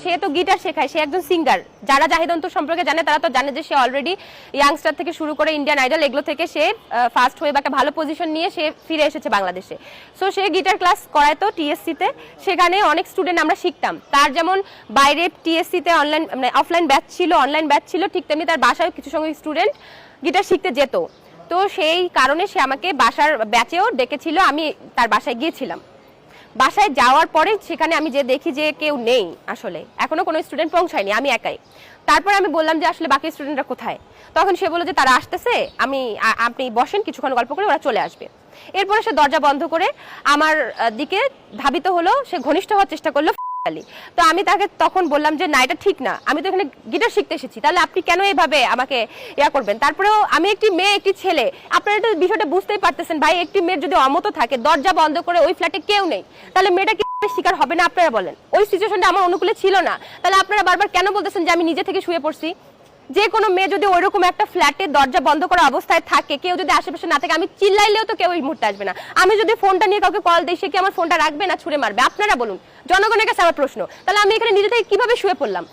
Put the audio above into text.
সে তো গিটার শেখায়, সে একজন সিঙ্গার। যারা জাহিদ অন্তর সম্পর্কে জানে তারা তো জানে যে সে অলরেডি ইয়াংস্টার থেকে শুরু করে ইন্ডিয়ান আইডল এগুলো থেকে সে ফার্স্ট হয়ে বা একটা ভালো পজিশন নিয়ে সে ফিরে এসেছে বাংলাদেশে। সো সে গিটার ক্লাস করায় তো টিএসসিতে, সেখানে অনেক স্টুডেন্ট আমরা শিখতাম। তার যেমন বাইরে টিএসসিতে অনলাইন মানে অফলাইন ব্যাচ ছিল, অনলাইন ব্যাচ ছিল, ঠিক তেমনি তার বাসায় কিছু সংখ্যক স্টুডেন্ট গিটার শিখতে যেত। তো সেই কারণে সে আমাকে বাসার ব্যাচেও ডেকেছিল, আমি তার বাসায় গিয়েছিলাম। বাসায় যাওয়ার পরে সেখানে আমি যে দেখি যে কেউ নেই, আসলে এখনো কোনো স্টুডেন্ট পৌঁছায়নি, আমি একাই। তারপরে আমি বললাম যে আসলে বাকি স্টুডেন্টরা কোথায়, তখন সে বলল যে তারা আসতেছে, আপনি বসেন, কিছুক্ষণ গল্প করে ওরা চলে আসবে। এরপরে সে দরজা বন্ধ করে আমার দিকে ধাবিত হলো, সে ঘনিষ্ঠ হওয়ার চেষ্টা করলো। তো আমি তাকে তখন বললাম যে না, এটা ঠিক না, আমি তো এখানে গিটার শিখতে এসেছি, তাহলে আপনি কেন এইভাবে আমাকে ইয়া করবেন? তারপরেও আমি একটি মেয়ে, একটি ছেলে, আপনারা তো বিষয়টা বুঝতেই পারতেছেন ভাই। একটি মেয়ের যদি অমত থাকে, দরজা বন্ধ করে ওই ফ্ল্যাটে কেউ নেই, তাহলে মেয়েটা কি শিকার হবে না? আপনারা বলেন, ওই সিচুয়েশনটা আমার অনুকূলে ছিল না, তাহলে আপনারা বারবার কেন বলতেছেন যে আমি নিজে থেকে শুয়ে পড়ছি? যে কোনো মেয়ে যদি ওইরকম একটা ফ্ল্যাটে দরজা বন্ধ করা অবস্থায় থাকে, কেউ যদি আশেপাশে না থাকে, আমি চিল্লাইলেও তো কেউ এই মুহূর্তে আসবে না। আমি যদি ফোনটা নিয়ে কাউকে কল দিই, সে কি আমার ফোনটা রাখবে না ছুঁড়ে মারবে? আপনারা বলুন, জনগণের কাছে আমার প্রশ্ন। তাহলে আমি এখানে নিজে থেকে কিভাবে শুয়ে পড়লাম?